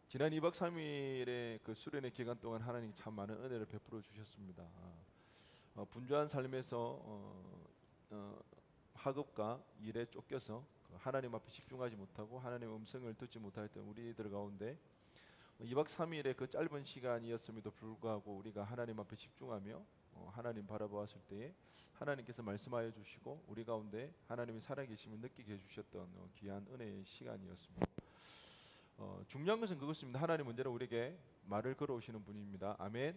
지난 2박 3일의 그 수련의 기간 동안 하나님 참 많은 은혜를 베풀어 주셨습니다. 분주한 삶에서 학업과 일에 쫓겨서 하나님 앞에 집중하지 못하고 하나님의 음성을 듣지 못했던 우리들 가운데 2박 3일의 그 짧은 시간이었음에도 불구하고 우리가 하나님 앞에 집중하며 하나님 바라보았을 때에 하나님께서 말씀하여 주시고 우리 가운데 하나님이 살아계심을 느끼게 해주셨던 귀한 은혜의 시간이었습니다. 중요한 것은 그것입니다. 하나님 언제나 우리에게 말을 걸어오시는 분입니다. 아멘.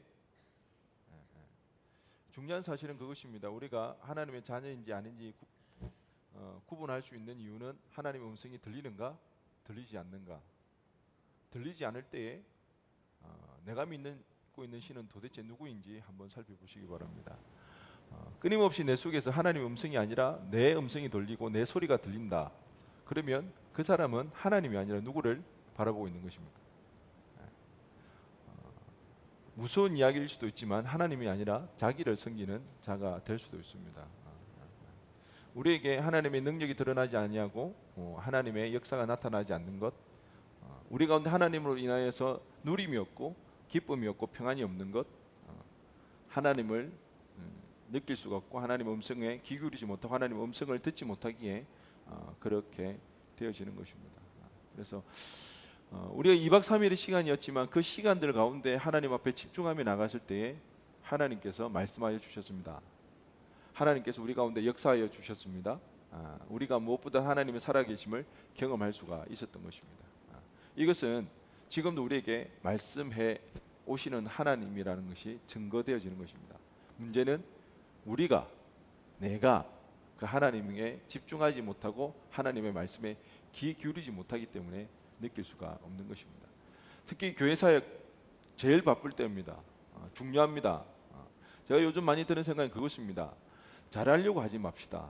중요한 사실은 그것입니다. 우리가 하나님의 자녀인지 아닌지 구분할 수 있는 이유는 하나님의 음성이 들리는가, 들리지 않는가. 들리지 않을 때에 내가 믿고 있는 신은 도대체 누구인지 한번 살펴보시기 바랍니다. 끊임없이 내 속에서 하나님의 음성이 아니라 내 음성이 들리고 내 소리가 들린다. 그러면 그 사람은 하나님이 아니라 누구를 바라보고 있는 것입니다. 무서운 이야기일 수도 있지만 하나님이 아니라 자기를 섬기는 자가 될 수도 있습니다. 우리에게 하나님의 능력이 드러나지 아니하고 하나님의 역사가 나타나지 않는 것, 우리 가운데 하나님으로 인하여서 누림이 없고 기쁨이 없고 평안이 없는 것, 하나님을 느낄 수가 없고 하나님의 음성에 귀 기울이지 못하고 하나님의 음성을 듣지 못하기에 그렇게 되어지는 것입니다. 그래서 우리가 2박 3일의 시간이었지만 그 시간들 가운데 하나님 앞에 집중하며 나갔을 때에 하나님께서 말씀하여 주셨습니다. 하나님께서 우리 가운데 역사하여 주셨습니다. 우리가 무엇보다 하나님의 살아계심을 경험할 수가 있었던 것입니다. 이것은 지금도 우리에게 말씀해 오시는 하나님이라는 것이 증거되어지는 것입니다. 문제는 내가 그 하나님에 집중하지 못하고 하나님의 말씀에 귀 기울이지 못하기 때문에 느낄 수가 없는 것입니다. 특히 교회 사역 제일 바쁠 때입니다. 중요합니다. 제가 요즘 많이 드는 생각은 그것입니다. 잘하려고 하지 맙시다.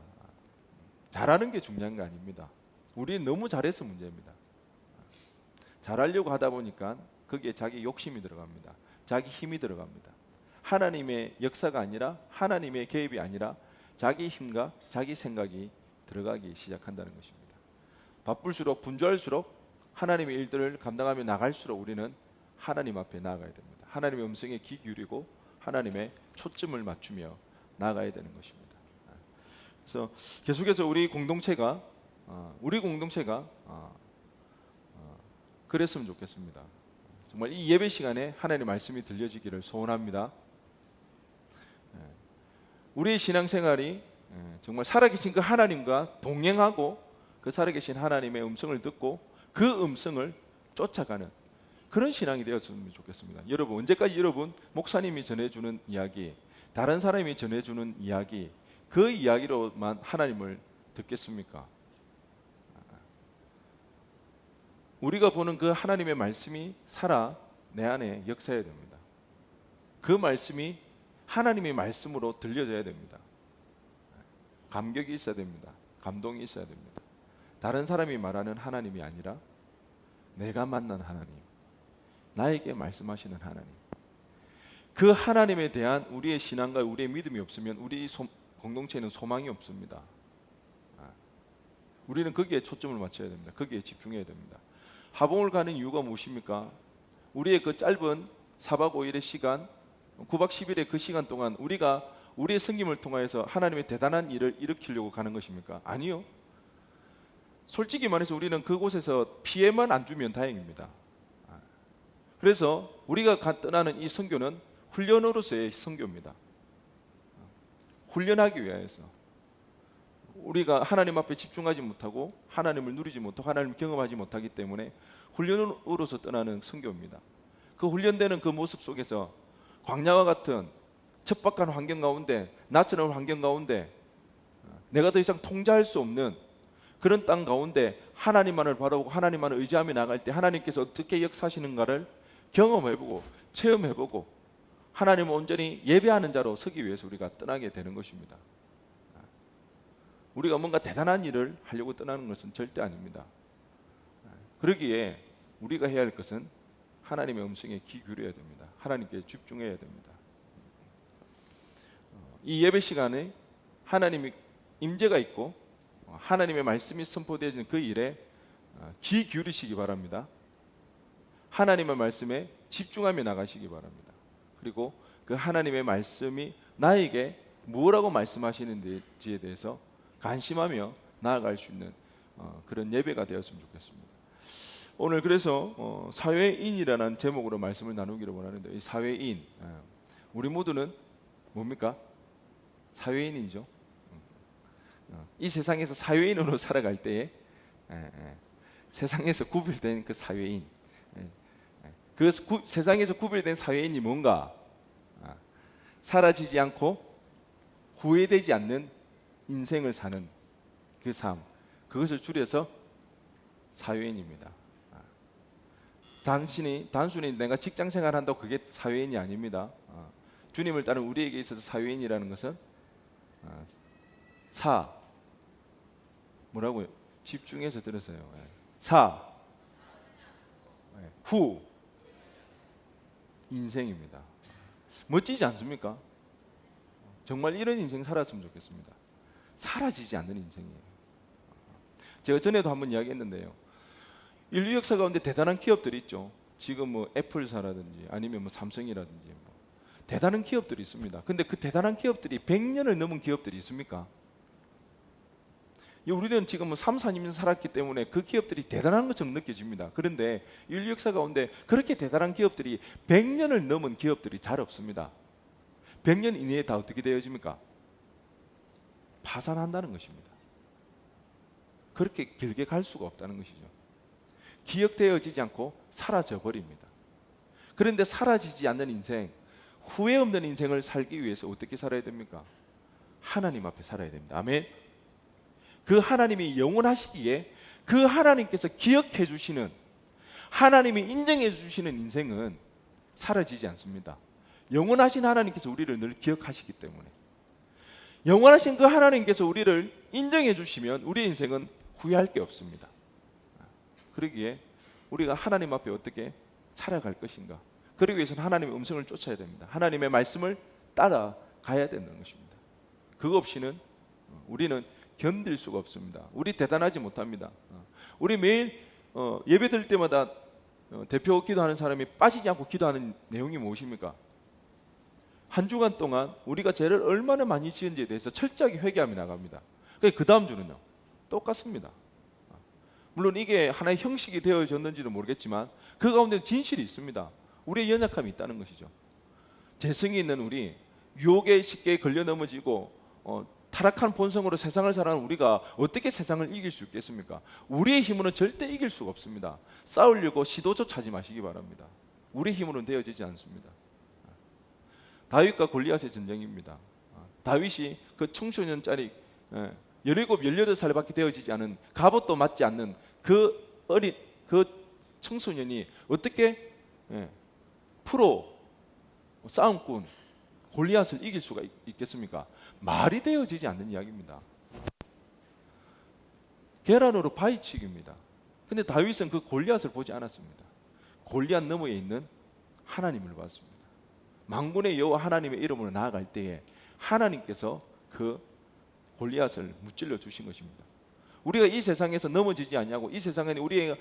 잘하는 게 중요한 게 아닙니다. 우리는 너무 잘해서 문제입니다. 잘하려고 하다 보니까 거기에 자기 욕심이 들어갑니다. 자기 힘이 들어갑니다. 하나님의 역사가 아니라 하나님의 개입이 아니라 자기 힘과 자기 생각이 들어가기 시작한다는 것입니다. 바쁠수록 분주할수록 하나님의 일들을 감당하며 나갈수록 우리는 하나님 앞에 나아가야 됩니다. 하나님의 음성에 귀 기울이고 하나님의 초점을 맞추며 나아가야 되는 것입니다. 그래서 계속해서 우리 공동체가 그랬으면 좋겠습니다. 정말 이 예배 시간에 하나님의 말씀이 들려지기를 소원합니다. 우리의 신앙생활이 정말 살아계신 그 하나님과 동행하고 그 살아계신 하나님의 음성을 듣고 그 음성을 쫓아가는 그런 신앙이 되었으면 좋겠습니다. 여러분, 언제까지 여러분 목사님이 전해주는 이야기, 다른 사람이 전해주는 이야기, 그 이야기로만 하나님을 듣겠습니까? 우리가 보는 그 하나님의 말씀이 살아 내 안에 역사해야 됩니다. 그 말씀이 하나님의 말씀으로 들려져야 됩니다. 감격이 있어야 됩니다. 감동이 있어야 됩니다. 다른 사람이 말하는 하나님이 아니라 내가 만난 하나님, 나에게 말씀하시는 하나님, 그 하나님에 대한 우리의 신앙과 우리의 믿음이 없으면 우리 공동체에는 소망이 없습니다. 우리는 거기에 초점을 맞춰야 됩니다. 거기에 집중해야 됩니다. 하봉을 가는 이유가 무엇입니까? 우리의 그 짧은 4박 5일의 시간, 9박 10일의 그 시간 동안 우리가 우리의 섬김을 통하여서 하나님의 대단한 일을 일으키려고 가는 것입니까? 아니요. 솔직히 말해서 우리는 그곳에서 피해만 안 주면 다행입니다. 그래서 우리가 떠나는 이 선교는 훈련으로서의 선교입니다. 훈련하기 위해서 우리가 하나님 앞에 집중하지 못하고 하나님을 누리지 못하고 하나님을 경험하지 못하기 때문에 훈련으로서 떠나는 선교입니다. 그 훈련되는 그 모습 속에서 광야와 같은 척박한 환경 가운데, 낯선 환경 가운데 내가 더 이상 통제할 수 없는 그런 땅 가운데 하나님만을 바라보고 하나님만을 의지하며 나갈 때 하나님께서 어떻게 역사하시는가를 경험해보고 체험해보고 하나님을 온전히 예배하는 자로 서기 위해서 우리가 떠나게 되는 것입니다. 우리가 뭔가 대단한 일을 하려고 떠나는 것은 절대 아닙니다. 그러기에 우리가 해야 할 것은 하나님의 음성에 귀 기울여야 됩니다. 하나님께 집중해야 됩니다. 이 예배 시간에 하나님의 임재가 있고 하나님의 말씀이 선포되어지는 그 일에 귀 기울이시기 바랍니다. 하나님의 말씀에 집중하며 나가시기 바랍니다. 그리고 그 하나님의 말씀이 나에게 무엇라고 말씀하시는지에 대해서 관심하며 나아갈 수 있는 그런 예배가 되었으면 좋겠습니다. 오늘 그래서 사회인이라는 제목으로 말씀을 나누기를 원하는데, 이 사회인, 우리 모두는 뭡니까? 사회인이죠. 이 세상에서 사회인으로 살아갈 때에 세상에서 구별된 그 사회인, 그 세상에서 구별된 사회인이 뭔가? 사라지지 않고 후회되지 않는 인생을 사는 그 삶, 그것을 줄여서 사회인입니다. 단순히 내가 직장 생활한다고 그게 사회인이 아닙니다. 주님을 따른 우리에게 있어서 사회인이라는 것은 뭐라고요? 집중해서 들으세요. 후 인생입니다. 멋지지 않습니까? 정말 이런 인생 살았으면 좋겠습니다. 사라지지 않는 인생이에요. 제가 전에도 한번 이야기했는데요, 인류 역사 가운데 대단한 기업들이 있죠. 지금 뭐 애플사라든지 아니면 뭐 삼성이라든지 뭐 대단한 기업들이 있습니다. 근데 그 대단한 기업들이 100년을 넘은 기업들이 있습니까? 우리는 지금 뭐 3, 4년 살았기 때문에 그 기업들이 대단한 것처럼 느껴집니다. 그런데 인류 역사 가운데 그렇게 대단한 기업들이 100년을 넘은 기업들이 잘 없습니다. 100년 이내에 다 어떻게 되어집니까? 파산한다는 것입니다. 그렇게 길게 갈 수가 없다는 것이죠. 기억되어지지 않고 사라져 버립니다. 그런데 사라지지 않는 인생, 후회 없는 인생을 살기 위해서 어떻게 살아야 됩니까? 하나님 앞에 살아야 됩니다. 아멘. 그 하나님이 영원하시기에 그 하나님께서 기억해 주시는, 하나님이 인정해 주시는 인생은 사라지지 않습니다. 영원하신 하나님께서 우리를 늘 기억하시기 때문에, 영원하신 그 하나님께서 우리를 인정해 주시면 우리의 인생은 후회할 게 없습니다. 그러기에 우리가 하나님 앞에 어떻게 살아갈 것인가, 그러기 위해서는 하나님의 음성을 쫓아야 됩니다. 하나님의 말씀을 따라가야 되는 것입니다. 그거 없이는 우리는 견딜 수가 없습니다. 우리 대단하지 못합니다. 우리 매일 예배 드릴 때마다 대표 기도하는 사람이 빠지지 않고 기도하는 내용이 무엇입니까? 한 주간 동안 우리가 죄를 얼마나 많이 지은지에 대해서 철저하게 회개하며 나갑니다. 그 다음 주는요, 똑같습니다. 물론 이게 하나의 형식이 되어졌는지도 모르겠지만 그 가운데 진실이 있습니다. 우리의 연약함이 있다는 것이죠. 재성이 있는 우리, 유혹에 쉽게 걸려 넘어지고 타락한 본성으로 세상을 살아가는 우리가 어떻게 세상을 이길 수 있겠습니까? 우리의 힘으로는 절대 이길 수가 없습니다. 싸우려고 시도조차 하지 마시기 바랍니다. 우리 힘으로는 되어지지 않습니다. 다윗과 골리앗의 전쟁입니다. 다윗이 그 청소년짜리 17, 18살밖에 되어지지 않은, 갑옷도 맞지 않는 그 청소년이 어떻게 프로 싸움꾼 골리앗을 이길 수가 있겠습니까? 말이 되어지지 않는 이야기입니다. 계란으로 바위치기입니다. 근데 다윗은 그 골리앗을 보지 않았습니다. 골리앗 너머에 있는 하나님을 봤습니다. 만군의 여호와 하나님의 이름으로 나아갈 때에 하나님께서 그 골리앗을 무찔러 주신 것입니다. 우리가 이 세상에서 넘어지지 않냐고, 이 세상에 우리가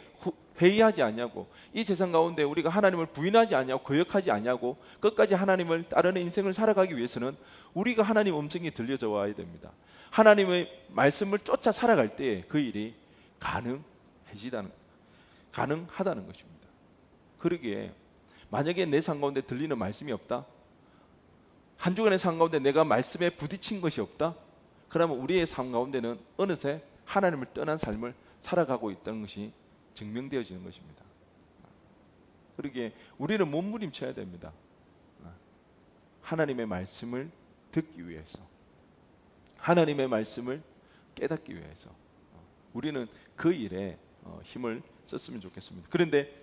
회의하지 않냐고, 이 세상 가운데 우리가 하나님을 부인하지 않냐고, 거역하지 않냐고, 끝까지 하나님을 따르는 인생을 살아가기 위해서는 우리가 하나님 음성이 들려져 와야 됩니다. 하나님의 말씀을 쫓아 살아갈 때에 그 일이 가능하다는 것입니다. 그러기에 만약에 내 삶 가운데 들리는 말씀이 없다, 한 주간의 삶 가운데 내가 말씀에 부딪힌 것이 없다, 그러면 우리의 삶 가운데는 어느새 하나님을 떠난 삶을 살아가고 있다는 것이 증명되어지는 것입니다. 그러기에 우리는 몸부림쳐야 됩니다. 하나님의 말씀을 듣기 위해서, 하나님의 말씀을 깨닫기 위해서 우리는 그 일에 힘을 썼으면 좋겠습니다. 그런데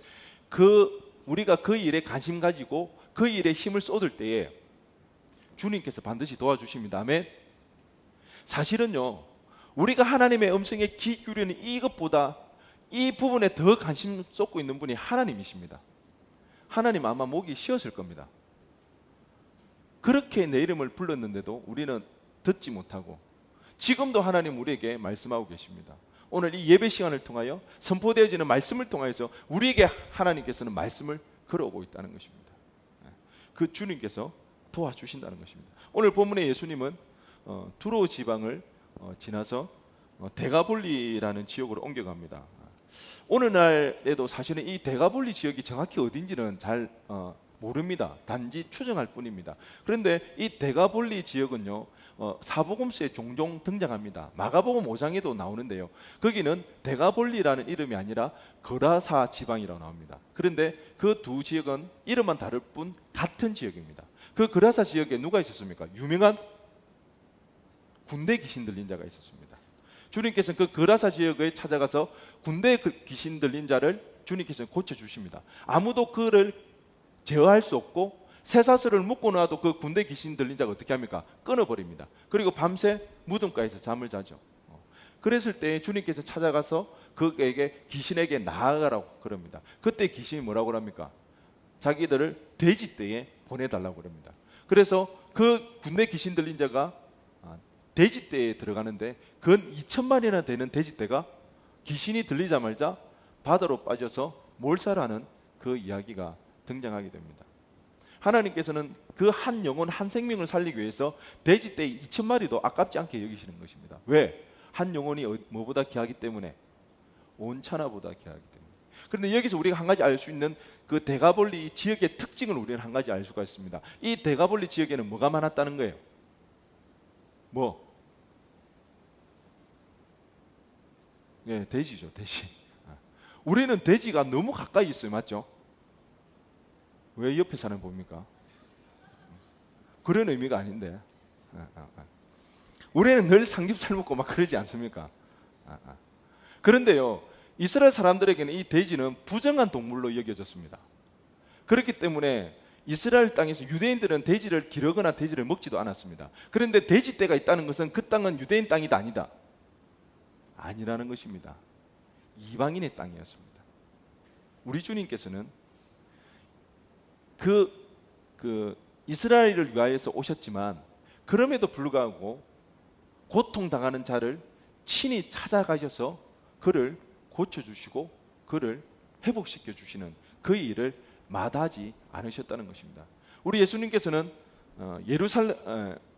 우리가 그 일에 관심 가지고 그 일에 힘을 쏟을 때에 주님께서 반드시 도와주십니다. 아멘. 사실은요, 우리가 하나님의 음성에 귀 기울이는 이것보다 이 부분에 더 관심 쏟고 있는 분이 하나님이십니다. 하나님 아마 목이 쉬었을 겁니다. 그렇게 내 이름을 불렀는데도 우리는 듣지 못하고, 지금도 하나님 우리에게 말씀하고 계십니다. 오늘 이 예배 시간을 통하여 선포되어지는 말씀을 통하여서 우리에게 하나님께서는 말씀을 걸어오고 있다는 것입니다. 그 주님께서 도와주신다는 것입니다. 오늘 본문의 예수님은 두로 지방을 지나서 데가볼리라는 지역으로 옮겨갑니다. 오늘날에도 사실은 이 데가볼리 지역이 정확히 어딘지는 잘 모릅니다. 단지 추정할 뿐입니다. 그런데 이 데가볼리 지역은요, 사복음서에 종종 등장합니다. 마가복음 5장에도 나오는데요, 거기는 데가볼리라는 이름이 아니라 거라사 지방이라고 나옵니다. 그런데 그 두 지역은 이름만 다를 뿐 같은 지역입니다. 그 거라사 지역에 누가 있었습니까? 유명한 군대 귀신 들린 자가 있었습니다. 주님께서는 그 거라사 지역에 찾아가서 군대 귀신 들린 자를 주님께서는 고쳐주십니다. 아무도 그를 제어할 수 없고 쇠사슬을 묶고 놔도 그 군대 귀신 들린 자가 어떻게 합니까? 끊어버립니다. 그리고 밤새 무덤가에서 잠을 자죠. 그랬을 때 주님께서 찾아가서 그에게 귀신에게 나아가라고 그럽니다. 그때 귀신이 뭐라고 합니까? 자기들을 돼지떼에 보내달라고 그럽니다. 그래서 그 군대 귀신 들린 자가 돼지떼에 들어가는데 근 2,000마리나 되는 돼지떼가 귀신이 들리자마자 바다로 빠져서 몰살하는 그 이야기가 등장하게 됩니다. 하나님께서는 그 한 영혼 한 생명을 살리기 위해서 돼지떼 2,000마리도 아깝지 않게 여기시는 것입니다. 왜? 한 영혼이 뭐보다 귀하기 때문에, 온 천하보다 귀하기 때문에. 그런데 여기서 우리가 한 가지 알 수 있는 그 데가볼리 지역의 특징을 우리는 한 가지 알 수가 있습니다. 이 데가볼리 지역에는 뭐가 많았다는 거예요? 뭐? 네, 돼지죠, 돼지. 우리는 돼지가 너무 가까이 있어요, 맞죠? 왜 옆에 사는 봅니까? 그런 의미가 아닌데. 우리는 늘 삼겹살 먹고 막 그러지 않습니까? 그런데요, 이스라엘 사람들에게는 이 돼지는 부정한 동물로 여겨졌습니다. 그렇기 때문에 이스라엘 땅에서 유대인들은 돼지를 기르거나 돼지를 먹지도 않았습니다. 그런데 돼지떼가 있다는 것은 그 땅은 유대인 땅이다 아니다? 아니라는 것입니다. 이방인의 땅이었습니다. 우리 주님께서는 그 이스라엘을 위하여서 오셨지만 그럼에도 불구하고 고통당하는 자를 친히 찾아가셔서 그를 고쳐주시고 그를 회복시켜 주시는 그 일을 마다하지 않으셨다는 것입니다. 우리 예수님께서는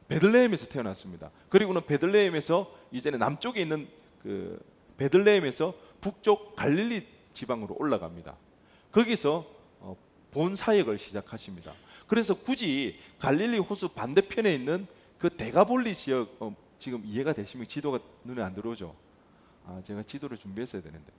베들레헴에서 태어났습니다. 그리고는 베들레헴에서 이제는 남쪽에 있는 그 베들레헴에서 북쪽 갈릴리 지방으로 올라갑니다. 거기서 본 사역을 시작하십니다. 그래서 굳이 갈릴리 호수 반대편에 있는 그 데가볼리 지역, 지금 이해가 되시면 지도가 눈에 안 들어오죠? 제가 지도를 준비했어야 되는데,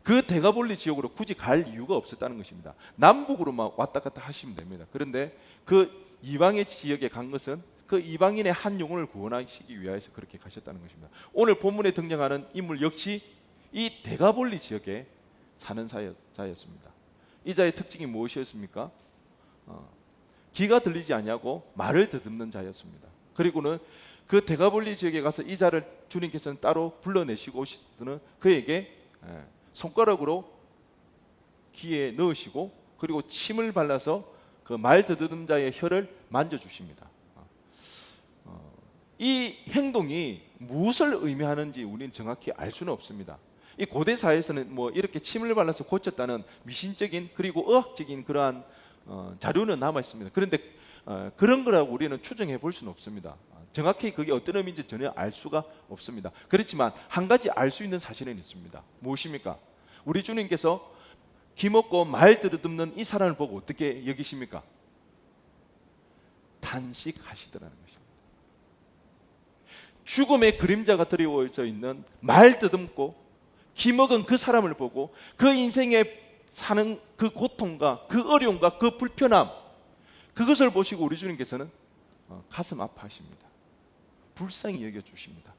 그 데가볼리 지역으로 굳이 갈 이유가 없었다는 것입니다. 남북으로만 왔다 갔다 하시면 됩니다. 그런데 그 이방의 지역에 간 것은 그 이방인의 한 영혼을 구원하시기 위해서 그렇게 가셨다는 것입니다. 오늘 본문에 등장하는 인물 역시 이 데가볼리 지역에 사는 자였습니다. 이 자의 특징이 무엇이었습니까? 귀가 들리지 아니하고 말을 더듬는 자였습니다. 그리고는 그 데가볼리 지역에 가서 이 자를 주님께서는 따로 불러내시고 오시더니 그에게 손가락으로 귀에 넣으시고 그리고 침을 발라서 그 말 더듬는 자의 혀를 만져주십니다. 이 행동이 무엇을 의미하는지 우리는 정확히 알 수는 없습니다. 이 고대 사회에서는 뭐 이렇게 침을 발라서 고쳤다는 미신적인 그리고 의학적인 그러한 자료는 남아 있습니다. 그런데 그런 거라고 우리는 추정해 볼 수는 없습니다. 정확히 그게 어떤 의미인지 전혀 알 수가 없습니다. 그렇지만 한 가지 알 수 있는 사실은 있습니다. 무엇입니까? 우리 주님께서 귀먹고 말 들어듣는 이 사람을 보고 어떻게 여기십니까? 단식하시더라는 것입니다. 죽음의 그림자가 드리워져 있는 말 더듬고 귀먹은 그 사람을 보고 그 인생에 사는 그 고통과 그 어려움과 그 불편함, 그것을 보시고 우리 주님께서는 가슴 아파하십니다. 불쌍히 여겨주십니다.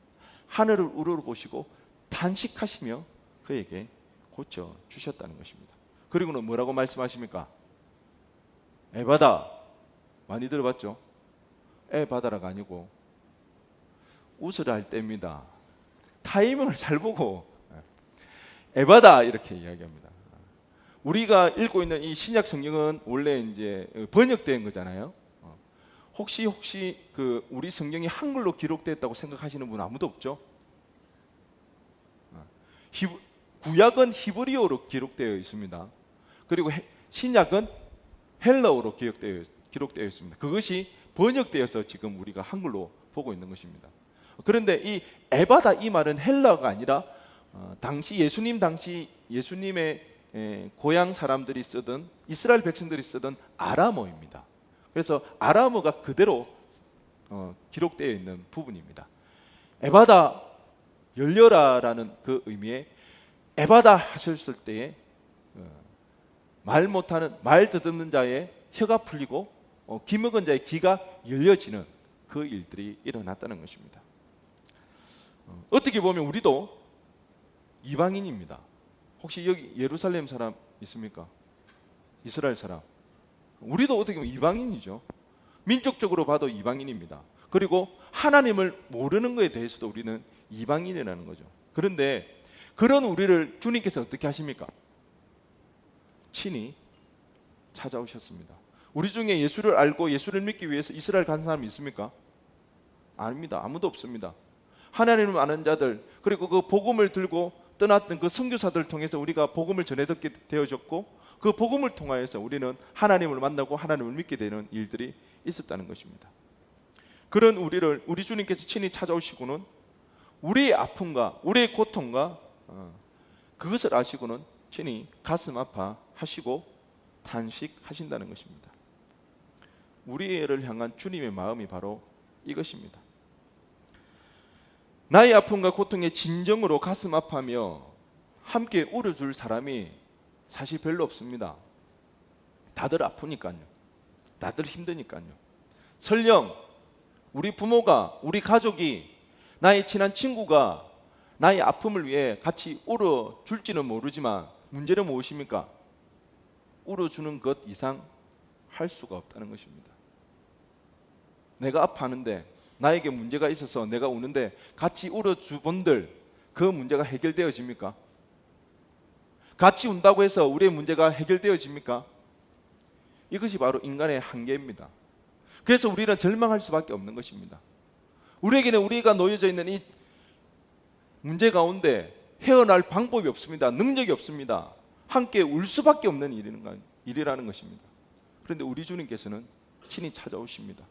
하늘을 우러러보시고 단식하시며 그에게 고쳐주셨다는 것입니다. 그리고는 뭐라고 말씀하십니까? 에바다. 많이 들어봤죠? 에바다라가 아니고 웃으라 할 때입니다. 타이밍을 잘 보고 에바다 이렇게 이야기합니다. 우리가 읽고 있는 이 신약 성경은 원래 이제 번역된 거잖아요. 혹시 그 우리 성경이 한글로 기록됐다고 생각하시는 분 아무도 없죠? 구약은 히브리어로 기록되어 있습니다. 그리고 신약은 헬라어로 기록되어 있습니다. 그것이 번역되어서 지금 우리가 한글로 보고 있는 것입니다. 그런데 이 에바다 이 말은 헬라어가 아니라 당시 예수님의 고향 사람들이 쓰던, 이스라엘 백성들이 쓰던 아람어입니다. 그래서 아람어가 그대로 기록되어 있는 부분입니다. 에바다 열려라라는 그 의미의 에바다 하셨을 때에 말 듣는 자의 혀가 풀리고 귀 먹은 자의 귀가 열려지는 그 일들이 일어났다는 것입니다. 어떻게 보면 우리도 이방인입니다. 혹시 여기 예루살렘 사람 있습니까? 이스라엘 사람. 우리도 어떻게 보면 이방인이죠. 민족적으로 봐도 이방인입니다. 그리고 하나님을 모르는 것에 대해서도 우리는 이방인이라는 거죠. 그런데 그런 우리를 주님께서 어떻게 하십니까? 친히 찾아오셨습니다. 우리 중에 예수를 알고 예수를 믿기 위해서 이스라엘 간 사람이 있습니까? 아닙니다. 아무도 없습니다. 하나님을 아는 자들, 그리고 그 복음을 들고 떠났던 그 선교사들을 통해서 우리가 복음을 전해 듣게 되어졌고, 그 복음을 통하여서 우리는 하나님을 만나고 하나님을 믿게 되는 일들이 있었다는 것입니다. 그런 우리를 우리 주님께서 친히 찾아오시고는 우리의 아픔과 우리의 고통과 그것을 아시고는 친히 가슴 아파하시고 탄식하신다는 것입니다. 우리를 향한 주님의 마음이 바로 이것입니다. 나의 아픔과 고통에 진정으로 가슴 아파하며 함께 울어줄 사람이 사실 별로 없습니다. 다들 아프니까요. 다들 힘드니까요. 설령 우리 부모가, 우리 가족이, 나의 친한 친구가 나의 아픔을 위해 같이 울어줄지는 모르지만 문제는 무엇입니까? 울어주는 것 이상 할 수가 없다는 것입니다. 내가 아파하는데, 나에게 문제가 있어서 내가 우는데 같이 울어주본들 그 문제가 해결되어집니까? 같이 운다고 해서 우리의 문제가 해결되어집니까? 이것이 바로 인간의 한계입니다. 그래서 우리는 절망할 수밖에 없는 것입니다. 우리에게는 우리가 놓여져 있는 이 문제 가운데 헤어날 방법이 없습니다. 능력이 없습니다. 함께 울 수밖에 없는 일이라는 것입니다. 그런데 우리 주님께서는 친히 찾아오십니다.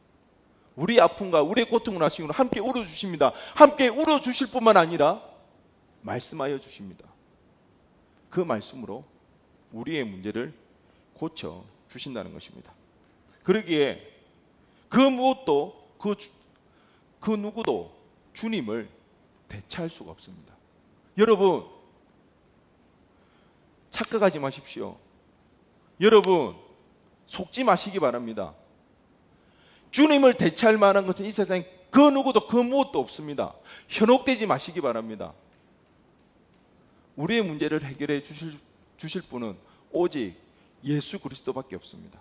우리 아픔과 우리의 고통을 아시고 함께 울어주십니다. 함께 울어주실 뿐만 아니라 말씀하여 주십니다. 그 말씀으로 우리의 문제를 고쳐주신다는 것입니다. 그러기에 그 무엇도 그 누구도 주님을 대체할 수가 없습니다. 여러분, 착각하지 마십시오. 여러분, 속지 마시기 바랍니다. 주님을 대체할 만한 것은 이 세상에 그 누구도 그 무엇도 없습니다. 현혹되지 마시기 바랍니다. 우리의 문제를 해결해 주실 분은 오직 예수 그리스도밖에 없습니다.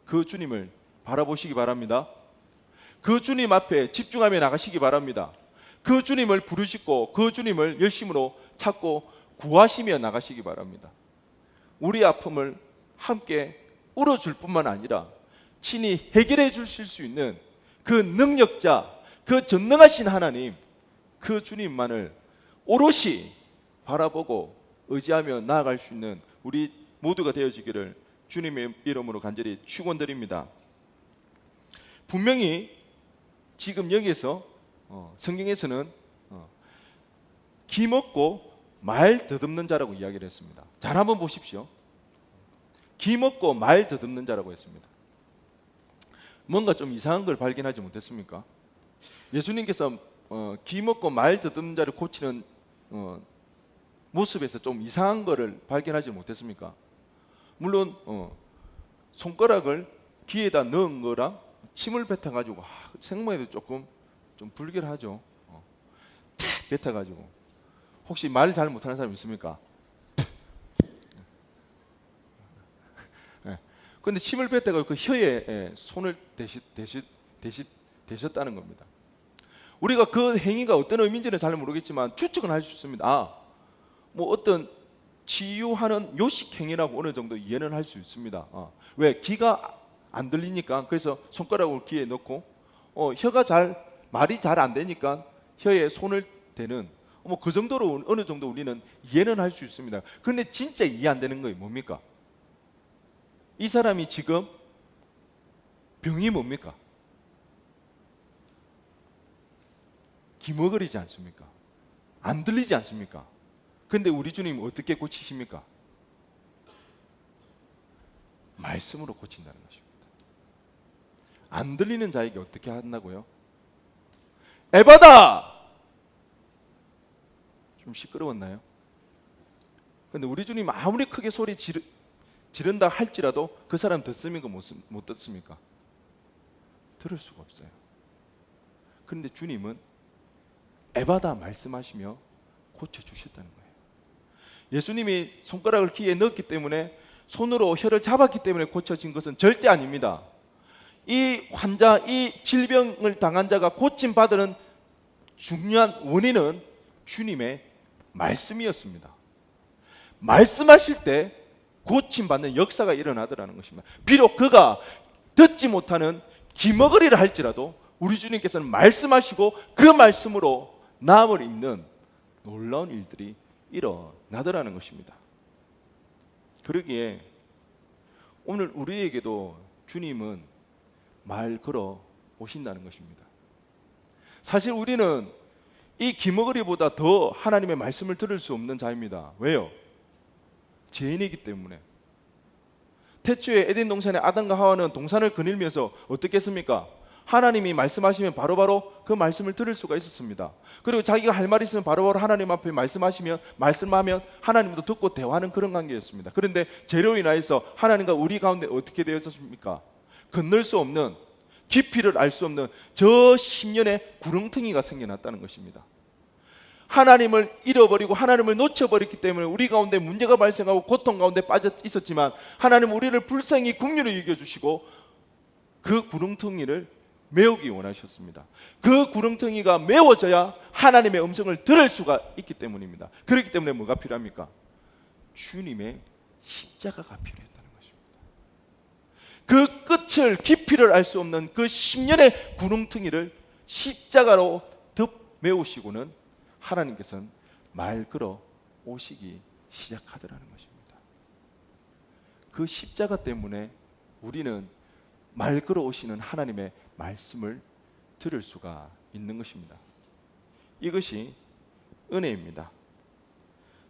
그 주님을 바라보시기 바랍니다. 그 주님 앞에 집중하며 나가시기 바랍니다. 그 주님을 부르시고 그 주님을 열심으로 찾고 구하시며 나가시기 바랍니다. 우리 아픔을 함께 울어줄 뿐만 아니라 친히 해결해 주실 수 있는 그 능력자, 그 전능하신 하나님, 그 주님만을 오롯이 바라보고 의지하며 나아갈 수 있는 우리 모두가 되어지기를 주님의 이름으로 간절히 축원드립니다. 분명히 지금 여기에서 성경에서는 기먹고 말 더듬는 자라고 이야기를 했습니다. 잘 한번 보십시오. 기먹고 말 더듬는 자라고 했습니다. 뭔가 좀 이상한 걸 발견하지 못했습니까? 예수님께서 기먹고 말 더듬는 자를 고치는 모습에서 좀 이상한 거를 발견하지 못했습니까? 물론 손가락을 귀에다 넣은 거랑 침을 뱉어가지고 생각만 해도 조금 좀 불결하죠. 탁 뱉어가지고 혹시 말 잘 못하는 사람 있습니까? 그런데 침을 뱉다가 그 혀에 손을 대셨다는 겁니다. 우리가 그 행위가 어떤 의미인지는 잘 모르겠지만 추측은 할 수 있습니다. 뭐 어떤 치유하는 요식 행위라고 어느 정도 이해는 할 수 있습니다. 왜? 귀가 안 들리니까 그래서 손가락을 귀에 넣고 혀가 말이 잘 안 되니까 혀에 손을 대는 뭐 그 정도로 어느 정도 우리는 이해는 할 수 있습니다. 그런데 진짜 이해 안 되는 거예요. 뭡니까? 이 사람이 지금 병이 뭡니까? 기머거리지 않습니까? 안 들리지 않습니까? 근데 우리 주님 어떻게 고치십니까? 말씀으로 고친다는 것입니다. 안 들리는 자에게 어떻게 한다고요? 에바다! 좀 시끄러웠나요? 근데 우리 주님 아무리 크게 소리 지른다 할지라도 그 사람 듣습니까? 못 듣습니까? 들을 수가 없어요. 그런데 주님은 에바다 말씀하시며 고쳐주셨다는 거예요. 예수님이 손가락을 귀에 넣었기 때문에, 손으로 혀를 잡았기 때문에 고쳐진 것은 절대 아닙니다. 이 환자, 이 질병을 당한 자가 고침받는 중요한 원인은 주님의 말씀이었습니다. 말씀하실 때 고침받는 역사가 일어나더라는 것입니다. 비록 그가 듣지 못하는 기머거리를 할지라도 우리 주님께서는 말씀하시고 그 말씀으로 나음을 입는 놀라운 일들이 일어나더라는 것입니다. 그러기에 오늘 우리에게도 주님은 말 걸어 오신다는 것입니다. 사실 우리는 이 기머거리보다 더 하나님의 말씀을 들을 수 없는 자입니다. 왜요? 죄인이기 때문에. 태초에 에덴 동산에 아담과 하와는 동산을 거닐면서 어떻게 했습니까? 하나님이 말씀하시면 바로바로 그 말씀을 들을 수가 있었습니다. 그리고 자기가 할 말이 있으면 바로바로 하나님 앞에 말씀하면 하나님도 듣고 대화하는 그런 관계였습니다. 그런데 죄로 인하여서 하나님과 우리 가운데 어떻게 되었습니까? 건널 수 없는, 깊이를 알 수 없는 저 10년의 구렁텅이가 생겨났다는 것입니다. 하나님을 잃어버리고 하나님을 놓쳐버렸기 때문에 우리 가운데 문제가 발생하고 고통 가운데 빠져 있었지만, 하나님 우리를 불쌍히 긍휼히 여겨주시고 그 구렁텅이를 메우기 원하셨습니다. 그 구렁텅이가 메워져야 하나님의 음성을 들을 수가 있기 때문입니다. 그렇기 때문에 뭐가 필요합니까? 주님의 십자가가 필요했다는 것입니다. 그 끝을, 깊이를 알 수 없는 그 10년의 구렁텅이를 십자가로 덮 메우시고는 하나님께서는 말 걸어 오시기 시작하더라는 것입니다. 그 십자가 때문에 우리는 말 걸어 오시는 하나님의 말씀을 들을 수가 있는 것입니다. 이것이 은혜입니다.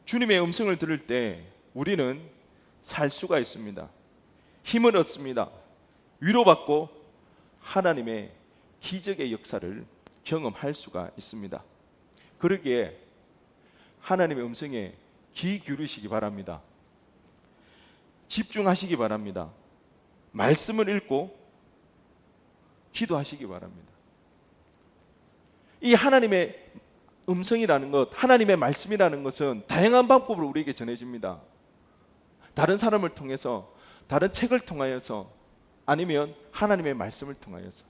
주님의 음성을 들을 때 우리는 살 수가 있습니다. 힘을 얻습니다. 위로받고 하나님의 기적의 역사를 경험할 수가 있습니다. 그러기에 하나님의 음성에 귀 기울이시기 바랍니다. 집중하시기 바랍니다. 말씀을 읽고 기도하시기 바랍니다. 이 하나님의 음성이라는 것, 하나님의 말씀이라는 것은 다양한 방법으로 우리에게 전해집니다. 다른 사람을 통해서, 다른 책을 통하여서, 아니면 하나님의 말씀을 통하여서.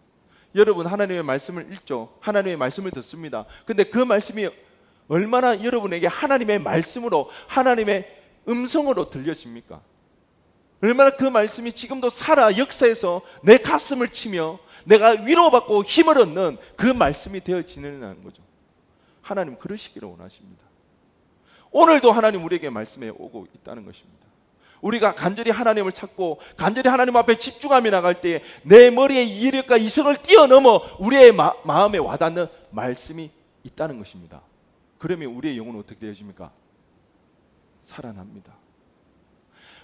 여러분 하나님의 말씀을 읽죠. 하나님의 말씀을 듣습니다. 근데 그 말씀이 얼마나 여러분에게 하나님의 말씀으로, 하나님의 음성으로 들려집니까? 얼마나 그 말씀이 지금도 살아 역사에서 내 가슴을 치며 내가 위로받고 힘을 얻는 그 말씀이 되어지느냐는 거죠. 하나님 그러시기를 원하십니다. 오늘도 하나님 우리에게 말씀해 오고 있다는 것입니다. 우리가 간절히 하나님을 찾고 간절히 하나님 앞에 집중하며 나갈 때에 내 머리의 이력과 이성을 뛰어넘어 우리의 마음에 와닿는 말씀이 있다는 것입니다. 그러면 우리의 영혼은 어떻게 되어집니까? 살아납니다.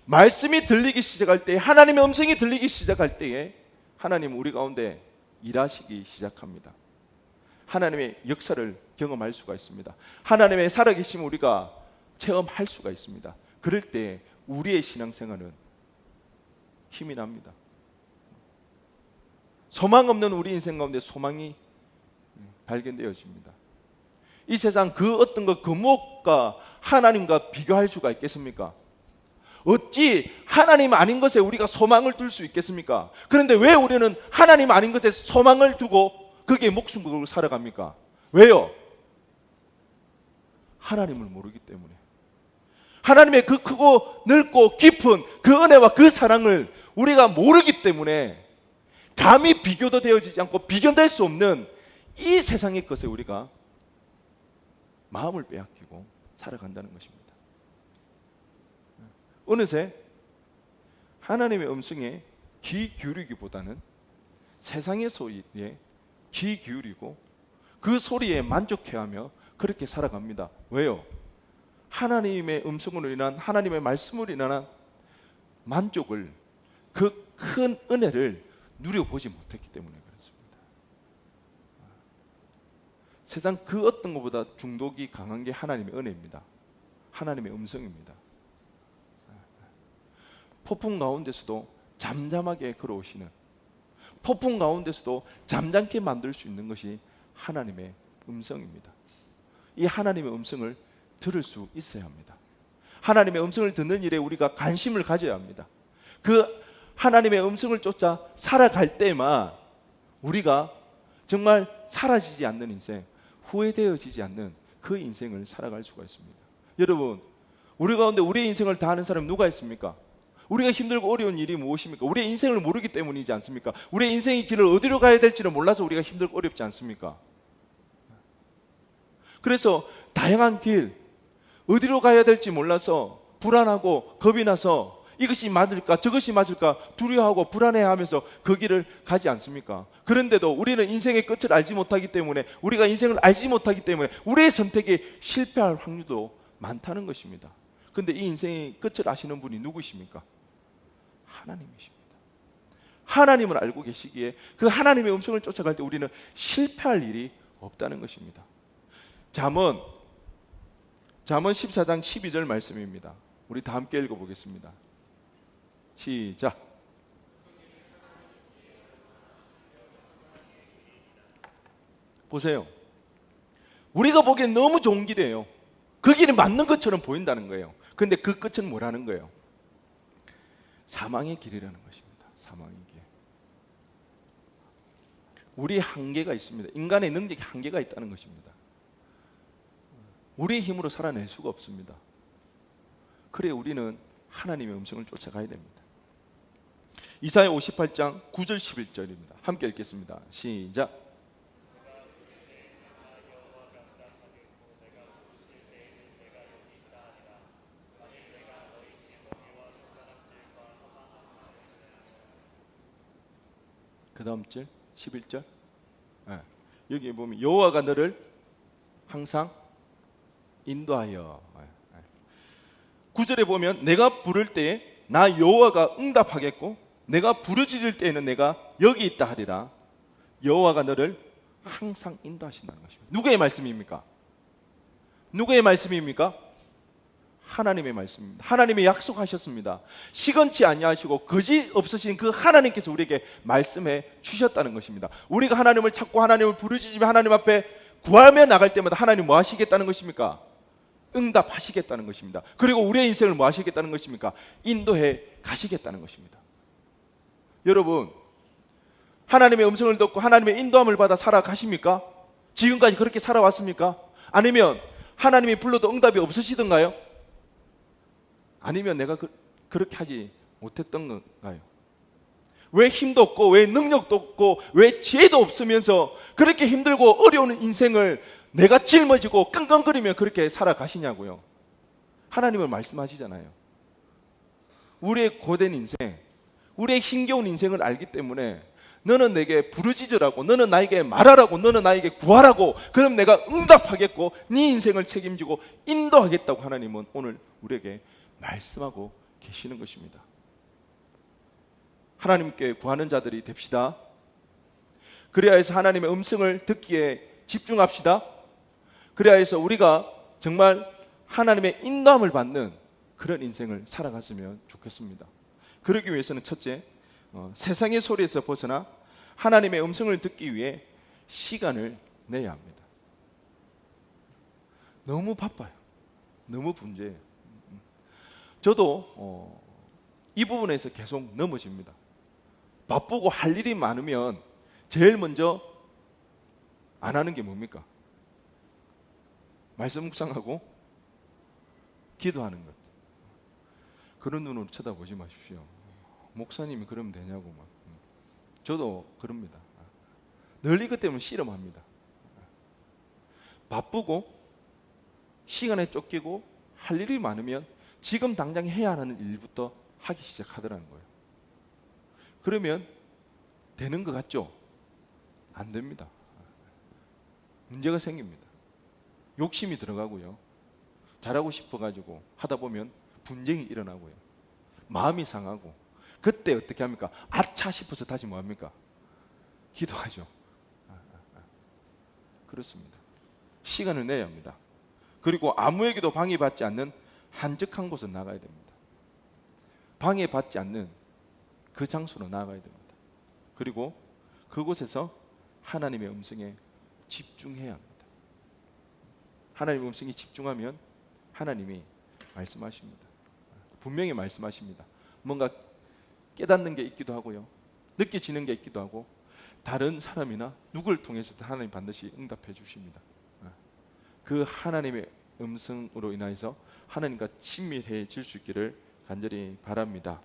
말씀이 들리기 시작할 때, 하나님의 음성이 들리기 시작할 때에 하나님은 우리 가운데 일하시기 시작합니다. 하나님의 역사를 경험할 수가 있습니다. 하나님의 살아계심을 우리가 체험할 수가 있습니다. 그럴 때 우리의 신앙생활은 힘이 납니다. 소망 없는 우리 인생 가운데 소망이 발견되어집니다. 이 세상 그 어떤 것, 그 무엇과 하나님과 비교할 수가 있겠습니까? 어찌 하나님 아닌 것에 우리가 소망을 둘 수 있겠습니까? 그런데 왜 우리는 하나님 아닌 것에 소망을 두고 거기에 목숨 걸고 살아갑니까? 왜요? 하나님을 모르기 때문에. 하나님의 그 크고 넓고 깊은 그 은혜와 그 사랑을 우리가 모르기 때문에 감히 비교도 되어지지 않고 비견될 수 없는 이 세상의 것에 우리가 마음을 빼앗기고 살아간다는 것입니다. 어느새 하나님의 음성에 귀 기울이기보다는 세상의 소리에 귀 기울이고 그 소리에 만족해하며 그렇게 살아갑니다. 왜요? 하나님의 음성으로 인한, 하나님의 말씀으로 인한 만족을, 그 큰 은혜를 누려보지 못했기 때문에 그렇습니다. 세상 그 어떤 것보다 중독이 강한 게 하나님의 은혜입니다. 하나님의 음성입니다. 폭풍 가운데서도 잠잠하게 걸어오시는, 폭풍 가운데서도 잠잠케 만들 수 있는 것이 하나님의 음성입니다. 이 하나님의 음성을 들을 수 있어야 합니다. 하나님의 음성을 듣는 일에 우리가 관심을 가져야 합니다. 그 하나님의 음성을 쫓아 살아갈 때만 우리가 정말 사라지지 않는 인생, 후회되어지지 않는 그 인생을 살아갈 수가 있습니다. 여러분, 우리 가운데 우리의 인생을 다 아는 사람이 누가 있습니까? 우리가 힘들고 어려운 일이 무엇입니까? 우리의 인생을 모르기 때문이지 않습니까? 우리의 인생의 길을 어디로 가야 될지를 몰라서 우리가 힘들고 어렵지 않습니까? 그래서 다양한 길, 어디로 가야 될지 몰라서 불안하고 겁이 나서 이것이 맞을까 저것이 맞을까 두려워하고 불안해하면서 그 길을 가지 않습니까? 그런데도 우리는 인생의 끝을 알지 못하기 때문에, 우리가 인생을 알지 못하기 때문에 우리의 선택이 실패할 확률도 많다는 것입니다. 그런데 이 인생의 끝을 아시는 분이 누구십니까? 하나님이십니다. 하나님을 알고 계시기에 그 하나님의 음성을 쫓아갈 때 우리는 실패할 일이 없다는 것입니다. 잠언 14장 12절 말씀입니다. 우리 다 함께 읽어보겠습니다. 시작. 보세요. 우리가 보기엔 너무 좋은 길이에요. 그 길이 맞는 것처럼 보인다는 거예요. 그런데 그 끝은 뭐라는 거예요? 사망의 길이라는 것입니다. 사망의 길. 우리의 한계가 있습니다. 인간의 능력이 한계가 있다는 것입니다. 우리의 힘으로 살아낼 수가 없습니다. 그래 우리는 하나님의 음성을 쫓아가야 됩니다. 이사야 58장 9절 11절입니다. 함께 읽겠습니다. 시작. 그 다음 절 11절. 여기 보면 여호와가 너를 항상 인도하여. 9절에 보면 내가 부를 때에 나 여호와가 응답하겠고 내가 부르짖을 때에는 내가 여기 있다 하리라. 여호와가 너를 항상 인도하신다는 것입니다. 누구의 말씀입니까? 누구의 말씀입니까? 하나님의 말씀입니다. 하나님이 약속하셨습니다. 시건치 아니하시고 거짓 없으신 그 하나님께서 우리에게 말씀해 주셨다는 것입니다. 우리가 하나님을 찾고 하나님을 부르짖으며 하나님 앞에 구하며 나갈 때마다 하나님 뭐 하시겠다는 것입니까? 응답하시겠다는 것입니다. 그리고 우리의 인생을 뭐 하시겠다는 것입니까? 인도해 가시겠다는 것입니다. 여러분, 하나님의 음성을 듣고 하나님의 인도함을 받아 살아가십니까? 지금까지 그렇게 살아왔습니까? 아니면 하나님이 불러도 응답이 없으시던가요? 아니면 내가 그렇게 하지 못했던 건가요? 왜 힘도 없고 왜 능력도 없고 왜 지혜도 없으면서 그렇게 힘들고 어려운 인생을 내가 짊어지고 끙끙거리며 그렇게 살아가시냐고요. 하나님은 말씀하시잖아요. 우리의 고된 인생, 우리의 힘겨운 인생을 알기 때문에 너는 내게 부르짖으라고, 너는 나에게 말하라고, 너는 나에게 구하라고, 그럼 내가 응답하겠고 네 인생을 책임지고 인도하겠다고 하나님은 오늘 우리에게 말씀하고 계시는 것입니다. 하나님께 구하는 자들이 됩시다. 그래야 해서 하나님의 음성을 듣기에 집중합시다. 그래야 해서 우리가 정말 하나님의 인도함을 받는 그런 인생을 살아갔으면 좋겠습니다. 그러기 위해서는 첫째, 세상의 소리에서 벗어나 하나님의 음성을 듣기 위해 시간을 내야 합니다. 너무 바빠요. 너무 분주해요. 저도 이 부분에서 계속 넘어집니다. 바쁘고 할 일이 많으면 제일 먼저 안 하는 게 뭡니까? 말씀 묵상하고 기도하는 것. 그런 눈으로 쳐다보지 마십시오. 목사님이 그러면 되냐고 막. 저도 그럽니다. 늘 이것 때문에 씨름합니다. 바쁘고 시간에 쫓기고 할 일이 많으면 지금 당장 해야 하는 일부터 하기 시작하더라는 거예요. 그러면 되는 것 같죠? 안 됩니다. 문제가 생깁니다. 욕심이 들어가고요. 잘하고 싶어가지고 하다 보면 분쟁이 일어나고요. 마음이 상하고, 그때 어떻게 합니까? 아차 싶어서 다시 뭐합니까? 기도하죠. 그렇습니다. 시간을 내야 합니다. 그리고 아무에게도 방해받지 않는 한적한 곳으로 나가야 됩니다. 방해받지 않는 그 장소로 나가야 됩니다. 그리고 그곳에서 하나님의 음성에 집중해야 합니다. 하나님의 음성에 집중하면 하나님이 말씀하십니다. 분명히 말씀하십니다. 뭔가 깨닫는 게 있기도 하고요, 느껴지는 게 있기도 하고, 다른 사람이나 누구를 통해서도 하나님 반드시 응답해 주십니다. 그 하나님의 음성으로 인해서 하나님과 친밀해질 수 있기를 간절히 바랍니다.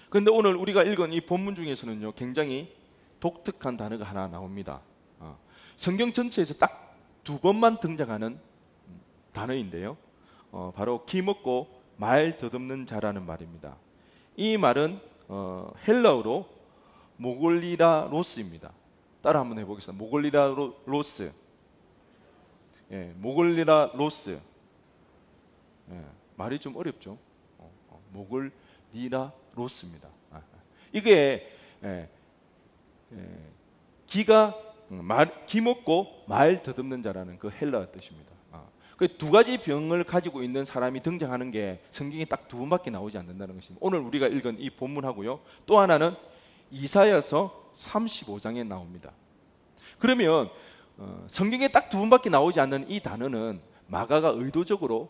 그런데 오늘 우리가 읽은 이 본문 중에서는요, 굉장히 독특한 단어가 하나 나옵니다. 성경 전체에서 딱 두 번만 등장하는 단어인데요, 바로 기먹고 말 더듬는 자라는 말입니다. 이 말은 헬라어로 모골리라로스입니다. 따라 한번 해보겠습니다. 모골리라로스. 예, 모골리라로스. 예, 말이 좀 어렵죠. 모골리라로스입니다. 이게 기 먹고 말 더듬는 자라는 그 헬라어 뜻입니다. 그 두 가지 병을 가지고 있는 사람이 등장하는 게 성경에 딱 두 번밖에 나오지 않는다는 것입니다. 오늘 우리가 읽은 이 본문하고요, 또 하나는 이사야서 35장에 나옵니다. 그러면 성경에 딱 두 번밖에 나오지 않는 이 단어는 마가가 의도적으로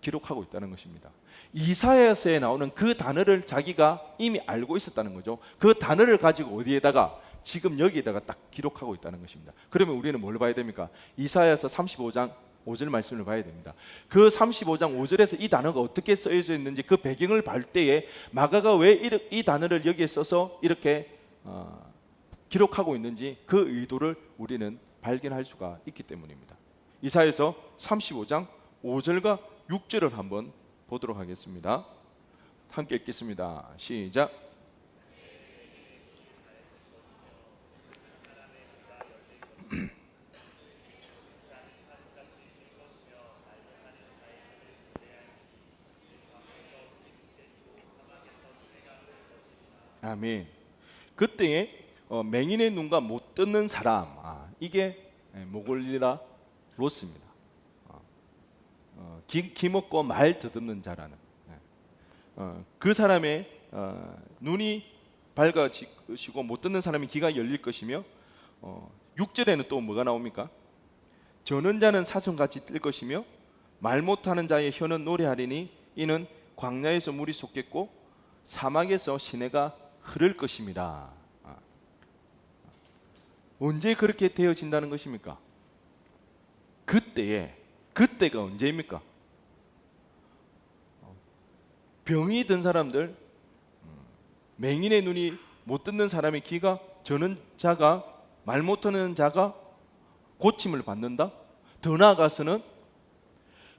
기록하고 있다는 것입니다. 이사야서에 나오는 그 단어를 자기가 이미 알고 있었다는 거죠. 그 단어를 가지고 어디에다가, 지금 여기에다가 딱 기록하고 있다는 것입니다. 그러면 우리는 뭘 봐야 됩니까? 이사야서 35장 5절 말씀을 봐야 됩니다. 그 35장 5절에서 이 단어가 어떻게 쓰여져 있는지, 그 배경을 볼 때에 마가가 왜 이 단어를 여기에 써서 이렇게 기록하고 있는지 그 의도를 우리는 발견할 수가 있기 때문입니다. 이사야서 35장 5절과 6절을 한번 보도록 하겠습니다. 함께 읽겠습니다. 시작. 아멘. 그때에 맹인의 눈과 못 듣는 사람, 이게 모골리라 로스입니다. 기 먹고 말 더듬는 자라는, 그 사람의 눈이 밝아지고 못 듣는 사람의 귀가 열릴 것이며, 6절에는 또 뭐가 나옵니까? 저는 자는 사슴같이 뜰 것이며 말 못하는 자의 혀는 노래하리니 이는 광야에서 물이 솟겠고 사막에서 시내가 흐를 것입니다. 언제 그렇게 되어진다는 것입니까? 그때가 언제입니까? 병이 든 사람들, 맹인의 눈이 못 듣는 사람의 귀가, 저는 자가, 말 못하는 자가 고침을 받는다. 더 나아가서는